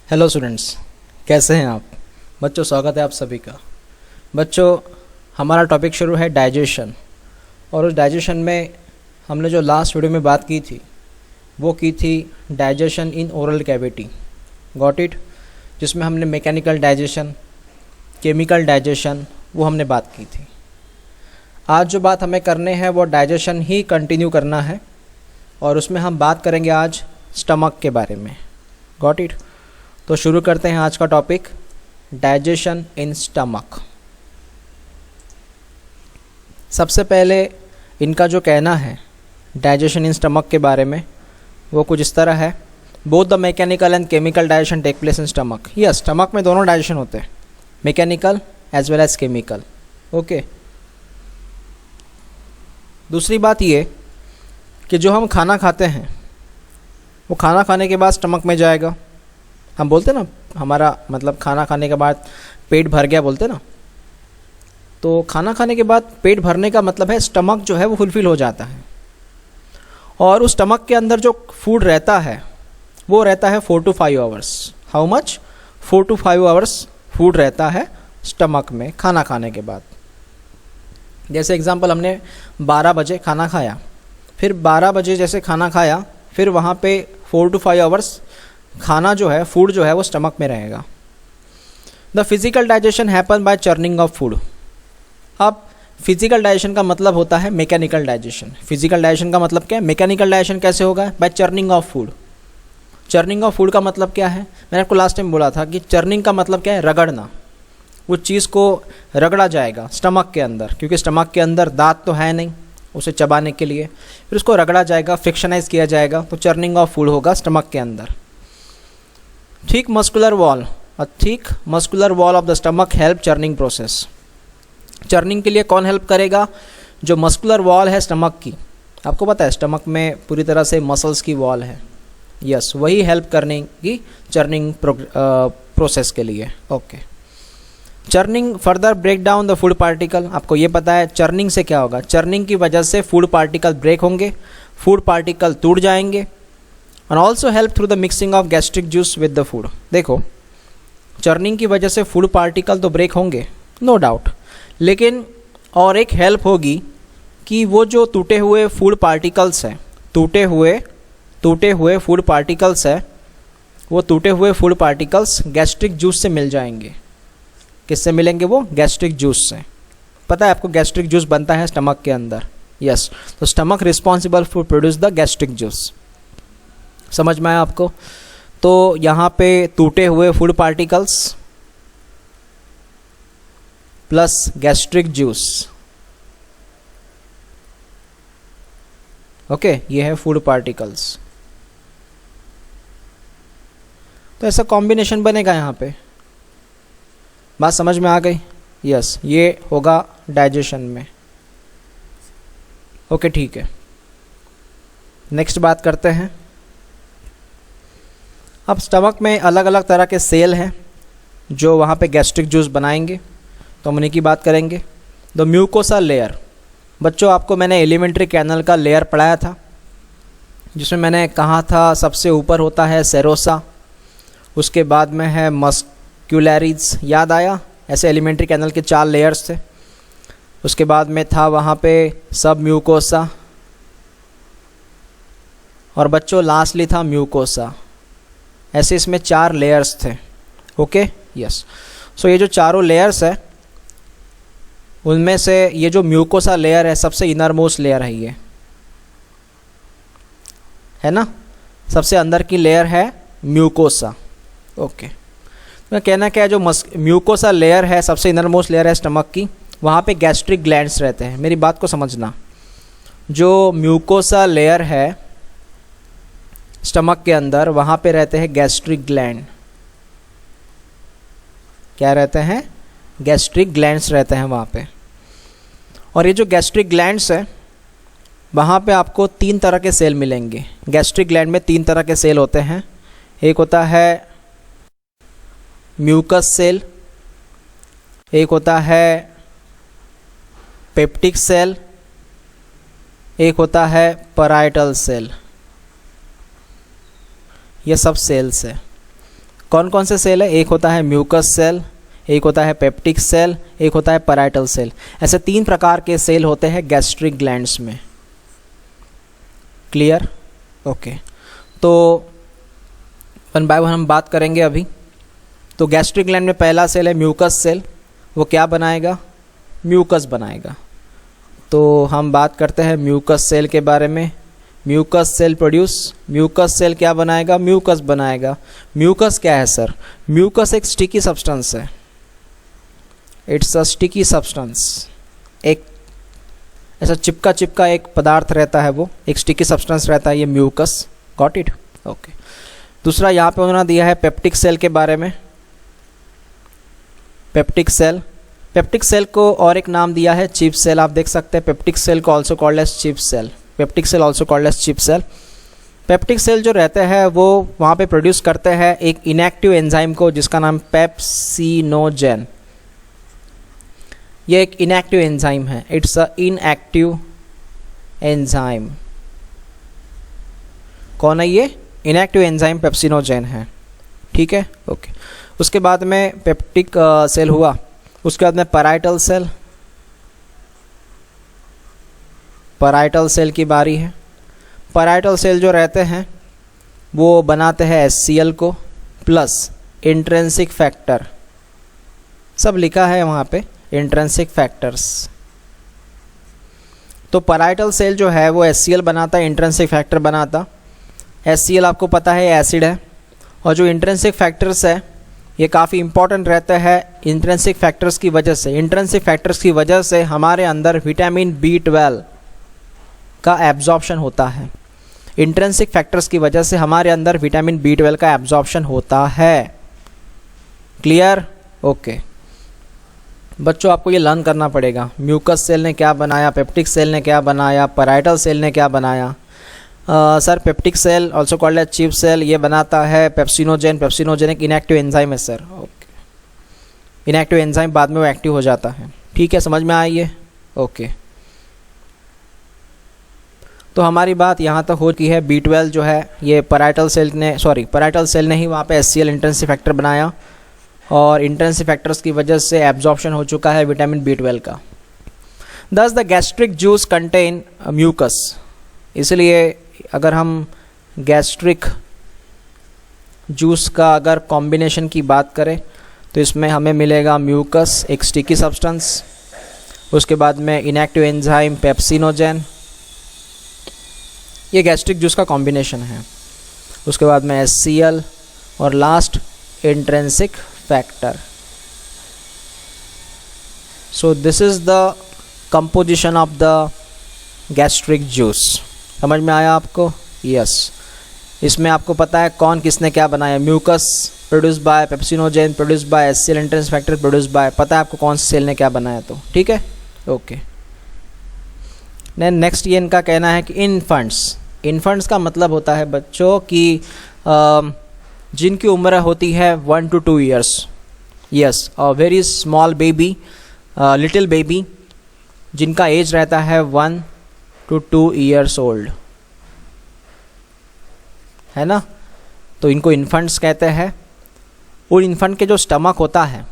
Hello students, कैसे हैं आप बच्चों। स्वागत है आप सभी का। बच्चों, हमारा टॉपिक शुरू है डाइजेशन, और उस डाइजेशन में हमने जो लास्ट वीडियो में बात की थी वो की थी digestion in oral cavity. Got it. जिसमें हमने मैकेनिकल डाइजेशन, केमिकल डाइजेशन वो हमने बात की थी। आज जो बात हमें करने हैं वो डाइजेशन ही कंटिन्यू करना है, और उसमें हम बात करेंगे आज स्टमक के बारे में। Got it. तो शुरू करते हैं आज का टॉपिक, डाइजेशन इन स्टमक। सबसे पहले इनका जो कहना है डाइजेशन इन स्टमक के बारे में वो कुछ इस तरह है। Both the mechanical and chemical digestion take place in stomach. Yes, stomach में दोनों डाइजेशन होते हैं, mechanical as well as chemical. Okay. दूसरी बात ये कि जो हम खाना खाते हैं वो खाना खाने के बाद स्टमक में जाएगा। हम बोलते ना, हमारा मतलब खाना खाने के बाद पेट भर गया बोलते ना। तो खाना खाने के बाद पेट भरने का मतलब है स्टमक जो है वो फुलफिल हो जाता है, और उस स्टमक के अंदर जो फूड रहता है वो रहता है 4 to 5 hours. How much? 4 to 5 hours food रहता है स्टमक में खाना खाने के बाद। जैसे एग्जांपल, हमने 12 बजे खाना खाया, फिर 12 बजे जैसे खाना खाया, फिर वहाँ पे 4 to 5 आवर्स खाना जो है, फूड जो है वो स्टमक में रहेगा। The physical digestion happen by churning of food. अब फिजिकल डाइजेशन का मतलब होता है मैकेनिकल डाइजेशन। फिजिकल डाइजेशन का मतलब क्या है? मैकेनिकल डाइजेशन कैसे होगा? By churning of food. Churning of food का मतलब क्या है? मैंने आपको लास्ट टाइम बोला था कि चर्निंग का मतलब क्या है? रगड़ना। वो चीज़ को रगड़ा जाएगा स्टमक के अंदर, क्योंकि स्टमक के अंदर दांत तो है नहीं उसे चबाने के लिए, फिर उसको रगड़ा जाएगा, फ्रिक्शनाइज किया जाएगा, तो चर्निंग ऑफ फूड होगा स्टमक के अंदर। Thick muscular wall, a thick muscular wall of the stomach help churning process. Churning के लिए कौन हेल्प करेगा? जो मस्कुलर वॉल है स्टमक की। आपको पता है स्टमक में पूरी तरह से मसल्स की वॉल है। यस, वही हेल्प करने की चर्निंग प्रोसेस के लिए। Okay. Churning further break down the food particle. आपको ये पता है चर्निंग से क्या होगा? चर्निंग की वजह से फूड पार्टिकल ब्रेक होंगे, फूड पार्टिकल टूट जाएंगे, and also help through the mixing of gastric juice with the food. देखो, चर्निंग की वजह से फूड पार्टिकल तो ब्रेक होंगे, नो डाउट, लेकिन और एक हेल्प होगी कि वो जो टूटे हुए फूड पार्टिकल्स हैं, टूटे हुए फूड पार्टिकल्स है, वो टूटे हुए फूड पार्टिकल्स गैस्ट्रिक जूस से मिल जाएंगे। किससे मिलेंगे वो? गैस्ट्रिक जूस से। पता है आपको गैस्ट्रिक जूस बनता है स्टमक के अंदर। यस, तो stomach responsible for produce the gastric juice. समझ में आया आपको? तो यहाँ पे टूटे हुए food particles plus gastric juice. Okay, ये है फूड पार्टिकल्स। तो ऐसा कॉम्बिनेशन बनेगा यहाँ पे। बात समझ में आ गई? यस, ये होगा डाइजेशन में। ओके, ठीक है। नेक्स्ट बात करते हैं। अब स्टमक में अलग अलग तरह के सेल हैं जो वहाँ पे गैस्ट्रिक जूस बनाएंगे, तो हम उन्हीं की बात करेंगे। The mucosa layer. बच्चों, आपको मैंने एलिमेंट्री कैनल का लेयर पढ़ाया था, जिसमें मैंने कहा था सबसे ऊपर होता है सेरोसा, उसके बाद में है मस्क्यूलैरिस। याद आया? ऐसे एलिमेंट्री कैनल के 4 लेयर्स थे। उसके बाद में था वहाँ पे सब म्यूकोसा, और बच्चों लास्टली था म्यूकोसा। ऐसे इसमें 4 लेयर्स थे। Okay, yes. सो ये जो चारों लेयर्स है, उनमें से ये जो म्यूकोसा लेयर है सबसे इनर मोस्ट लेयर है, ये है ना, सबसे अंदर की लेयर है म्यूकोसा। ओके, तो कहना क्या है, जो म्यूकोसा लेयर है सबसे इनर मोस्ट लेयर है स्टमक की, वहाँ पे गैस्ट्रिक ग्लैंड्स रहते हैं। मेरी बात को समझना, जो म्यूकोसा लेयर है स्टमक के अंदर, वहाँ पे रहते हैं गैस्ट्रिक ग्लैंड। क्या रहते हैं? गैस्ट्रिक ग्लैंड्स रहते हैं वहाँ पे। और ये जो गैस्ट्रिक ग्लैंड्स है, वहाँ पे आपको 3 तरह के सेल मिलेंगे। गैस्ट्रिक ग्लैंड में 3 तरह के सेल होते हैं। एक होता है म्यूकस सेल, एक होता है पेप्टिक सेल, एक होता है पैराइटल सेल। ये सब सेल्स है। कौन कौन से सेल है? एक होता है म्यूकस सेल, एक होता है पेप्टिक सेल, एक होता है पैराइटल सेल। ऐसे 3 प्रकार के सेल होते हैं गैस्ट्रिक ग्लैंड्स में। क्लियर? ओके, तो वन बाय वन हम बात करेंगे अभी। तो गैस्ट्रिक ग्लैंड में पहला सेल है म्यूकस सेल। वो क्या बनाएगा? म्यूकस बनाएगा। तो हम बात करते हैं म्यूकस सेल के बारे में। म्यूकस सेल म्यूकस सेल क्या बनाएगा? म्यूकस बनाएगा। म्यूकस क्या है सर? म्यूकस एक स्टिकी सब्सटेंस है। It's a sticky substance. एक ऐसा चिपका चिपका एक पदार्थ रहता है, वो एक स्टिकी सब्सटेंस रहता है, ये म्यूकस। Got it? ओके। दूसरा यहाँ पे उन्होंने दिया है पेप्टिक सेल के बारे में। पेप्टिक सेल को और एक नाम दिया है चिप सेल। आप देख सकते हैं पेप्टिक सेल को also called as chief cell. Peptic cell also called as chief cell. Peptic cell जो रहते हैं वो वहाँ पे प्रोड्यूस करते हैं एक इनएक्टिव एंजाइम को जिसका नाम पेप्सिनोजेन। ये एक इनएक्टिव एंजाइम है। It's a inactive enzyme. कौन है ये? इनएक्टिव एंजाइम पेप्सिनोजेन है। ठीक है, ओके। उसके बाद में पेप्टिक सेल हुआ। उसके बाद में पैराइटल सेल की बारी है। पैराइटल सेल जो रहते हैं वो बनाते हैं HCl को प्लस इंट्रिंसिक फैक्टर। सब लिखा है वहाँ पे, इंट्रिंसिक फैक्टर्स। तो पैराइटल सेल जो है वो HCl बनाता है, इंट्रिंसिक फैक्टर बनाता। HCl आपको पता है एसिड है, और जो इंट्रिंसिक फैक्टर्स है ये काफ़ी इंपॉर्टेंट रहते हैं इंट्रिंसिक फैक्टर्स की वजह से। इंट्रिंसिक फैक्टर्स की वजह से हमारे अंदर विटामिन B12 का एब्जॉर्प्शन होता है। इंट्रिंसिक फैक्टर्स की वजह से हमारे अंदर विटामिन B12 का एब्जॉर्प्शन होता है। क्लियर? ओके बच्चों, आपको ये लर्न करना पड़ेगा। म्यूकस सेल ने क्या बनाया, पेप्टिक सेल ने क्या बनाया, पैराइटल सेल ने क्या बनाया। Sir peptic cell also called as chief cell, ये बनाता है पेप्सिनोजेन। पेप्सिनोजेन एक इनएक्टिव एंजाइम है सर। ओके, इनएक्टिव एंजाइम बाद में वो एक्टिव हो जाता है। ठीक है, समझ में आई है? ओके, तो हमारी बात यहाँ तक हो चुकी है। B12 जो है ये पैराइटल सेल ने ही वहाँ पे HCl इंट्रिंसिक फैक्टर बनाया, और इंट्रिंसिक फैक्टर्स की वजह से एब्जॉर्प्शन हो चुका है विटामिन B12 का। Thus the gastric juice contain mucus. इसलिए अगर हम गैस्ट्रिक जूस का अगर कॉम्बिनेशन की बात करें तो इसमें हमें मिलेगा म्यूकस, एक स्टिकी सब्सटेंस, उसके बाद में इनएक्टिव एंजाइम पेप्सिनोजेन। ये गैस्ट्रिक जूस का कॉम्बिनेशन है। उसके बाद में HCl और last intrinsic factor. So this is the composition of the gastric juice. समझ में आया आपको? यस। इसमें आपको पता है कौन किसने क्या बनाया। Mucus produce by pepsinogen, produce by HCl intrinsic factor, produce by, पता है आपको कौन से सेल ने क्या बनाया। तो ठीक है, ओके। नेक्स्ट ये इनका कहना है कि इन्फेंट्स का मतलब होता है बच्चों कि जिनकी उम्र होती है 1 to 2 years। Yes, a very small baby, little baby, जिनका एज रहता है 1 to 2 years ओल्ड, है ना। तो इनको इन्फेंट्स कहते हैं। उन इन्फेंट के जो स्टमक होता है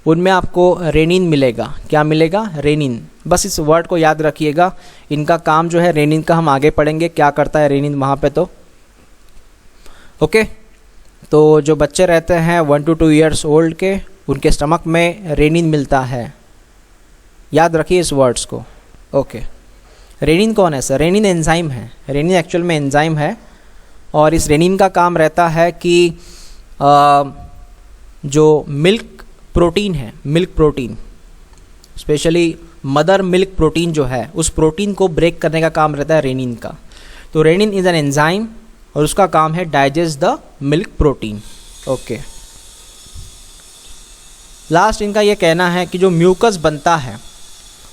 उनमें आपको रेनिन मिलेगा। क्या मिलेगा? रेनिन। बस इस वर्ड को याद रखिएगा। इनका काम जो है रेनिन का, हम आगे पढ़ेंगे क्या करता है रेनिन वहाँ पे। तो ओके, तो जो बच्चे रहते हैं 1 to 2 years ओल्ड के, उनके स्टमक में रेनिन मिलता है। याद रखिए इस वर्ड्स को। ओके, रेनिन कौन है सर? रेनिन एंजाइम है। रेनिन एक्चुअल में एंजाइम है, और इस रेनिन का काम रहता है कि जो मिल्क प्रोटीन है, milk protein, specially mother milk protein जो है, उस प्रोटीन को ब्रेक करने का काम रहता है रेनिन का। तो रेनिन इज़ एन एंजाइम और उसका काम है digest the milk protein. Okay, last इनका ये कहना है कि जो म्यूकस बनता है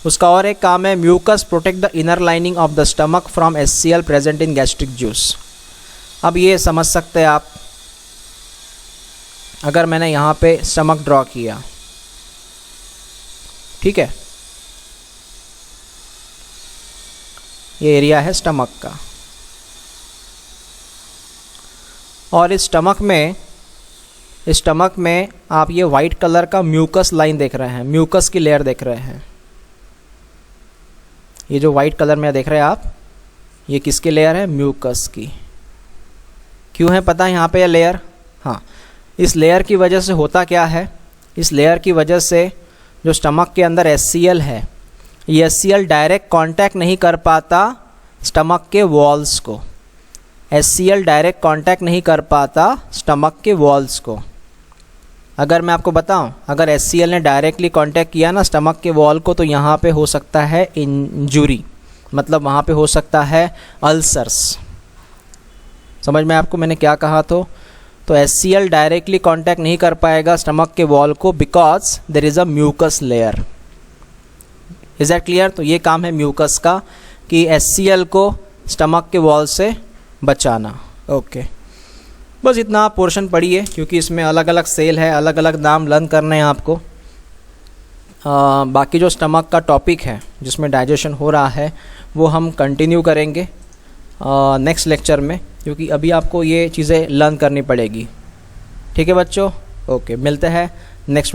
उसका और एक काम है, mucus protect the inner lining of the stomach from HCl present in gastric juice. अब ये समझ सकते हैं आप, अगर मैंने यहाँ पे स्टमक ड्रॉ किया, ठीक है, ये एरिया है स्टमक का, और इस स्टमक में स्टमक में आप ये वाइट कलर का म्यूकस लाइन देख रहे हैं, म्यूकस की लेयर देख रहे हैं। ये जो वाइट कलर में देख रहे हैं आप, ये किसकी लेयर है? म्यूकस की। क्यों है पता है यहाँ पे ये लेयर? हाँ, इस लेयर की वजह से होता क्या है, इस लेयर की वजह से जो स्टमक के अंदर HCl है, ये HCl डायरेक्ट कांटेक्ट नहीं कर पाता स्टमक के वॉल्स को। HCl डायरेक्ट कांटेक्ट नहीं कर पाता स्टमक के वॉल्स को। अगर मैं आपको बताऊं, अगर HCl ने डायरेक्टली कांटेक्ट किया ना स्टमक के वॉल को, तो यहाँ पे हो सकता है इंजुरी, मतलब वहाँ पे हो सकता है अल्सर्स। समझ में आपको मैंने क्या कहा? तो HCl डायरेक्टली कांटेक्ट नहीं कर पाएगा स्टमक के वॉल को, because there is a mucus layer. Is that clear? तो ये काम है म्यूकस का कि HCl को स्टमक के वॉल से बचाना। ओके, बस इतना आप पोर्शन पढ़िए, क्योंकि इसमें अलग अलग सेल है, अलग अलग नाम लर्न करने हैं आपको। बाकी जो स्टमक का टॉपिक है जिसमें डाइजेशन हो रहा है, वो हम कंटिन्यू करेंगे नेक्स्ट लेक्चर में, क्योंकि अभी आपको ये चीज़ें लर्न करनी पड़ेगी। ठीक है बच्चों? ओके, मिलते हैं नेक्स्ट